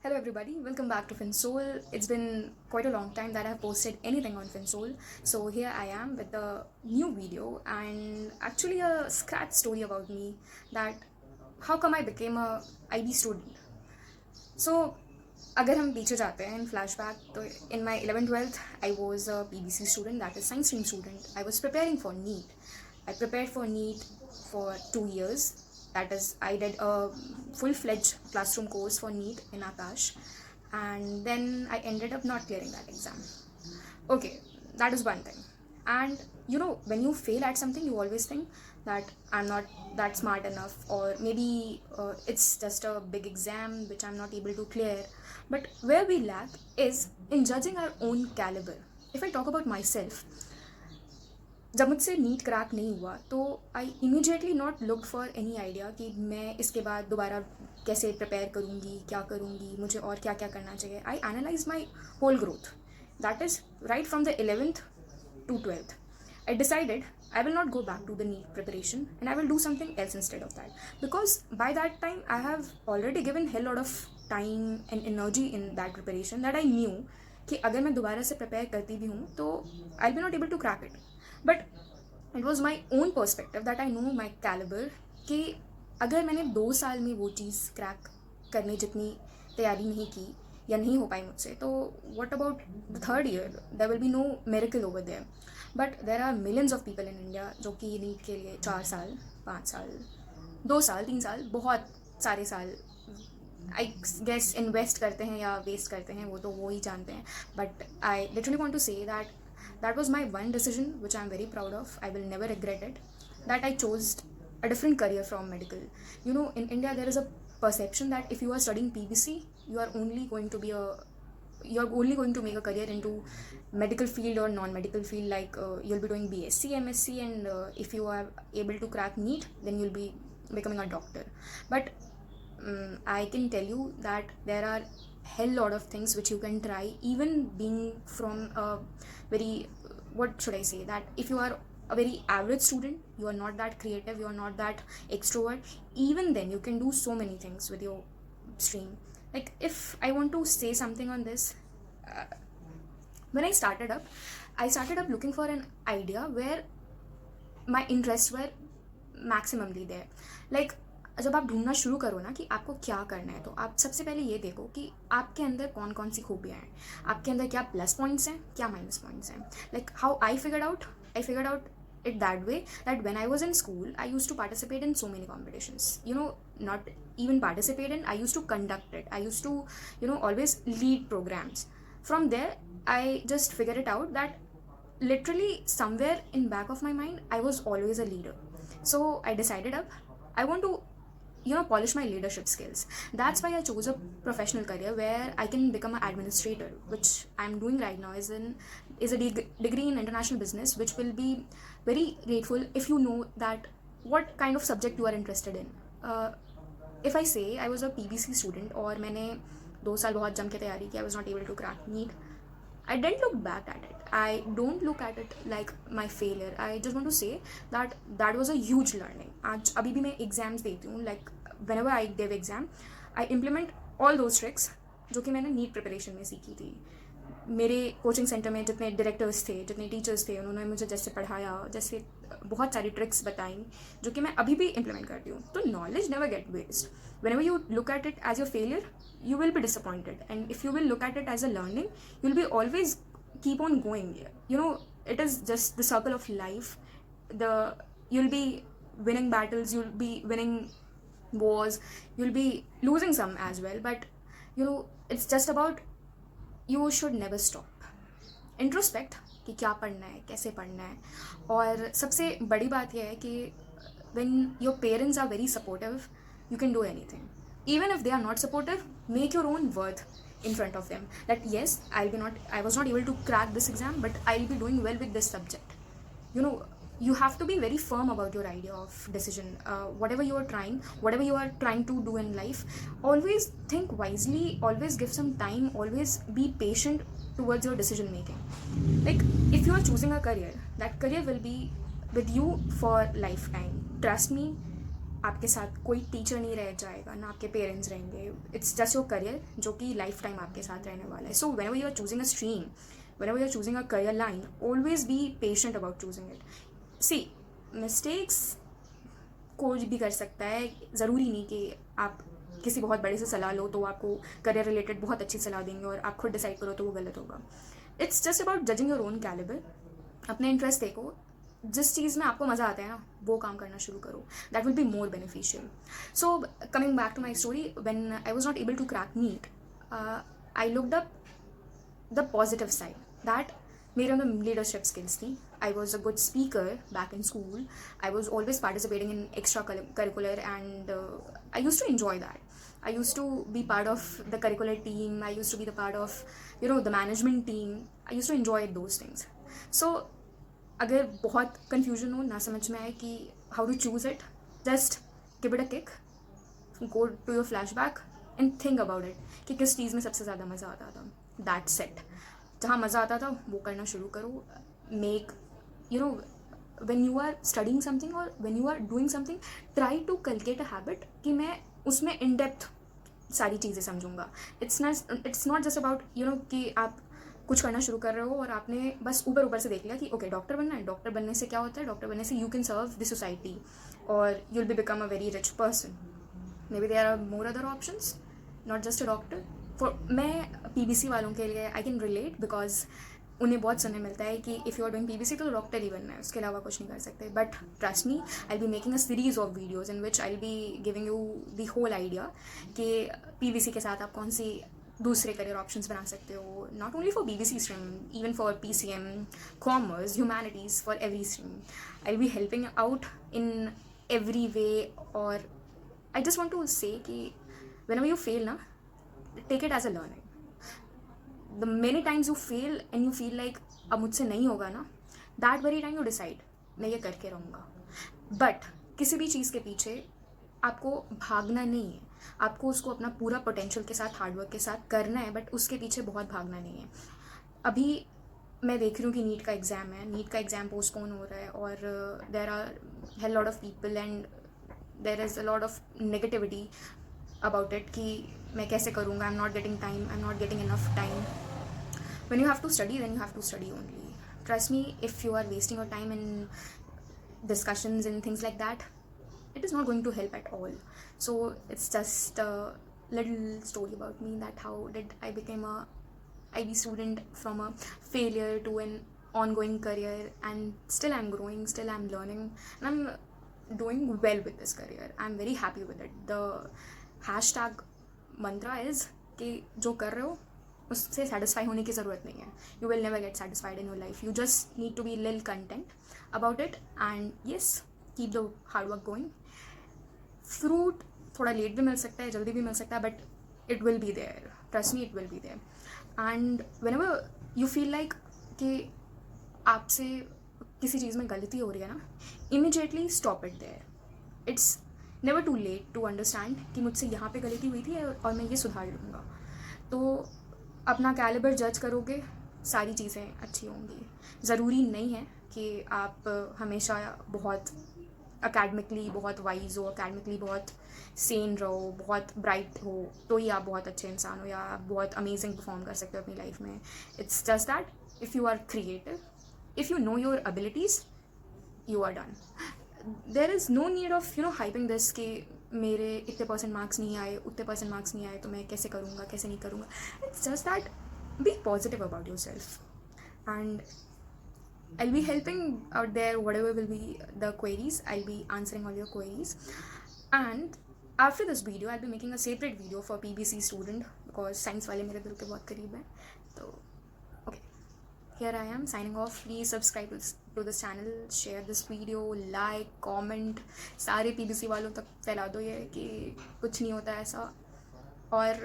Hello everybody, welcome back to FinSoul. It's been quite a long time that I've posted anything on FinSoul. So here I am with the new video and actually a scratch story about me that how come I became a IB student. So अगर हम पीछे जाते हैं इन flashback तो इन माई 11th-12th I was a PBC student, that is science stream student. I was preparing for NEET. I prepared for NEET for 2 years. That is, I did a full-fledged classroom course for NEET in Akash, and then I ended up not clearing that exam. Okay, that is one thing. And when you fail at something, you always think that I'm not that smart enough, or maybe it's just a big exam which I'm not able to clear. But where we lack is in judging our own caliber. If I talk about myself, जब मुझसे NEET crack नहीं हुआ तो I immediately not look for any idea कि मैं इसके बाद दोबारा कैसे प्रिपेयर करूँगी, क्या करूँगी, मुझे और क्या क्या करना चाहिए. I analyse my whole growth, that is right from the 11th to 12th. I decided I will not go back to the NEET preparation and I will do something else instead of that, because by that time I have already given hell lot of time and energy in that preparation that I knew कि अगर मैं दोबारा से prepare करती भी हूँ तो I will not able to crack it. But it was my own perspective that I know my calibre कि अगर मैंने 2 साल में वो चीज़ क्रैक करने जितनी तैयारी नहीं की या नहीं हो पाई मुझसे, तो what about the third year? There will be no miracle over there. But there are millions of people in India जो कि नीट के लिए 4 साल, 5 साल, 2 साल, 3 साल, बहुत सारे साल आई गेस इन्वेस्ट करते हैं या वेस्ट करते हैं, वो तो वो ही जानते हैं. But I literally want to say that that was my one decision which I'm very proud of. I will never regret it, that I chose a different career from medical. In India there is a perception that if you are studying PBC, you are only going to make a career into medical field or non-medical field, like you'll be doing BSc, MSc, and if you are able to crack NEET, then you'll be becoming a doctor. But I can tell you that there are hell lot of things which you can try, even being from a very, what should I say, that if you are a very average student, you are not that creative, you are not that extrovert, even then you can do so many things with your stream. Like, if I want to say something on this, when I started up looking for an idea where my interests were maximally there. Like, जब आप ढूंढना शुरू करो ना कि आपको क्या करना है, तो आप सबसे पहले ये देखो कि आपके अंदर कौन कौन सी खूबियाँ हैं, आपके अंदर क्या प्लस पॉइंट्स हैं, क्या माइनस पॉइंट्स हैं. Like how I figured out it that way, that when I was in school, I used to participate in so many competitions. Not even participate in, I used to conduct it. I used to, always lead programs. From there, I just figured it out that literally somewhere in back of my mind, I was always a leader. So I decided I want to polish my leadership skills. That's why I chose a professional career where I can become an administrator, which I'm doing right now. Is a degree in international business, which will be very grateful if you know that what kind of subject you are interested in. If I say I was a PBC student और मैंने 2 साल बहुत जम के तैयारी की, I was not able to crack NEET, I didn't look back at it. I don't look at it like my failure. I just want to say that that was a huge learning. आज अभी भी मैं exams देती हूँ. Like whenever I give exam, I implement all those tricks जो कि मैंने NEET preparation में सीखी थी. मेरे कोचिंग सेंटर में जितने डायरेक्टर्स थे, जितने टीचर्स थे, उन्होंने मुझे जैसे पढ़ाया, जैसे बहुत सारी ट्रिक्स बताई जो कि मैं अभी भी इम्प्लीमेंट करती हूँ. तो knowledge never get waste. Whenever you look at it as your failure, you will be disappointed, and if you will look at it as a learning, you'll be always keep on going. It is just the circle of life. You'll be winning battles, you'll be winning wars, you'll be losing some as well, but it's just about, you should never stop. Introspect कि क्या पढ़ना है, कैसे पढ़ना है. और सबसे बड़ी बात यह है कि when your parents are very supportive, you can do anything. Even if they are not supportive, make your own worth in front of them, that yes, I was not able to crack this exam, but I'll be doing well with this subject. You have to be very firm about your idea of decision. Whatever you are trying to do in life, always think wisely, always give some time, always be patient towards your decision making. Like, if you are choosing a career, that career will be with you for lifetime. Trust me, आपके साथ कोई teacher नहीं रह जाएगा, ना आपके parents रहेंगे. It's just your career जो कि लाइफ टाइम आपके साथ रहने वाला है. So whenever you are choosing a stream, whenever you are choosing a career line, always be patient about choosing it. See, mistakes कोई भी कर सकता है. ज़रूरी नहीं कि आप किसी बहुत बड़े से सलाह लो तो आपको करियर रिलेटेड बहुत अच्छी सलाह देंगे और आप खुद डिसाइड करो तो वो गलत होगा. It's just about judging your own calibre. अपने इंटरेस्ट देखो, जिस चीज़ में आपको मज़ा आता है ना वो काम करना शुरू करो. That will be more beneficial. So coming back to my story, when I was not able to crack NEET, I looked up the positive side that मेरे अंदर leadership skills थी. I was a good speaker back in school. I was always participating in extra curricular and I used to enjoy that. I used to be part of the curricular team. I used to be the part of the management team. I used to enjoy those things. So अगर बहुत confusion हो, ना समझ में आए कि how to choose it, just give it a kick, go to your flashback and think about it कि किस चीज़ में सबसे ज़्यादा मज़ा आता था. That's it. जहाँ मज़ा आता था वो करना शुरू करो. Make when you are studying something or when you are doing something, try to cultivate a habit कि मैं उसमें in depth सारी चीज़ें समझूंगा. It's not just about कि आप कुछ करना शुरू कर रहे हो और आपने बस ऊपर से देख लिया कि ओके डॉक्टर बनना है, डॉक्टर बनने से क्या होता है, डॉक्टर बनने से you can serve the society और you'll be become a very rich person. Maybe there are more other options, not just a doctor. मैं पीबीसी वालों के लिए आई कैन रिलेट बिकॉज उन्हें बहुत सुनने मिलता है कि if you are doing PBC तो डॉक्टर ही बनना है, उसके अलावा कुछ नहीं कर सकते. But trust me, I be making a series of videos in which I be giving you the whole idea कि पीबीसी के साथ आप कौन सी दूसरे करियर ऑप्शंस बना सकते हो. Not only for BBC stream, even for PCM, commerce, humanities, for every stream. I be helping out in every way. और आई जस्ट वॉन्ट टू से कि whenever you fail ना, take it as a learning. The many times you fail and you feel like अब मुझसे नहीं होगा ना, that very time you decide मैं ये करके रहूँगा. बट किसी भी चीज़ के पीछे आपको भागना नहीं है. आपको उसको अपना पूरा पोटेंशियल के साथ, हार्डवर्क के साथ करना है, बट उसके पीछे बहुत भागना नहीं है. अभी मैं देख रही हूँ कि नीट का एग्ज़ाम है, नीट का एग्ज़ाम पोस्टपोन हो रहा है और there are hell lot of people and there is a lot of negativity about it कि मैं कैसे करूँगा, I'm not getting time, I'm not getting enough time. When you have to study, then you have to study only. Trust me, if you are wasting your time in discussions and things like that, it is not going to help at all. So it's just a little story about me, that how did I become a IB student from a failure to an ongoing career, and still I'm growing, still I'm learning, and I'm doing well with this career. I'm very happy with it. The hashtag Mantra is कि जो कर रहे हो उससे satisfy होने की ज़रूरत नहीं है. You will never get satisfied in your life. You just need to be lil content about it and yes, keep the hard work going. Fruit थोड़ा लेट भी मिल सकता है, जल्दी भी मिल सकता है, but it will be there. Trust me, it will be there. And whenever you feel like कि आपसे किसी चीज़ में गलती हो रही है ना, immediately stop it there. It's never too late to understand कि मुझसे यहाँ पे गलती हुई थी और मैं ये सुधार लूँगा. तो अपना कैलिबर जज करोगे, सारी चीज़ें अच्छी होंगी. ज़रूरी नहीं है कि आप हमेशा बहुत अकेडमिकली बहुत वाइज हो, अकेडमिकली बहुत सेन रहो, बहुत ब्राइट हो तो ही आप बहुत अच्छे इंसान हो या आप बहुत अमेजिंग परफॉर्म कर सकते हो अपनी लाइफ में. It's just that if you are creative, if you know your abilities, you are done. There is no need of hyping this कि मेरे इतने % मार्क्स नहीं आए, उतने % मार्क्स नहीं आए तो मैं कैसे करूँगा, कैसे नहीं करूँगा. It's just that be positive about yourself and I'll be helping out there whatever will be the queries. I'll be answering all your queries. And after this video, I'll be making a separate video for PBC student because science वाले मेरे दिल के बहुत करीब हैं. तो okay, here I am signing off. Please subscribe to this channel, share this video, like, comment. सारे PBC वालों तक फैला दो ये कि कुछ नहीं होता ऐसा. और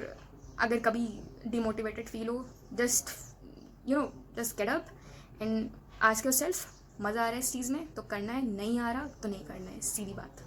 अगर कभी demotivated feel हो, just get up and ask yourself, मज़ा आ रहा है इस चीज़ में तो करना है, नहीं आ रहा तो नहीं करना है. सीधी बात.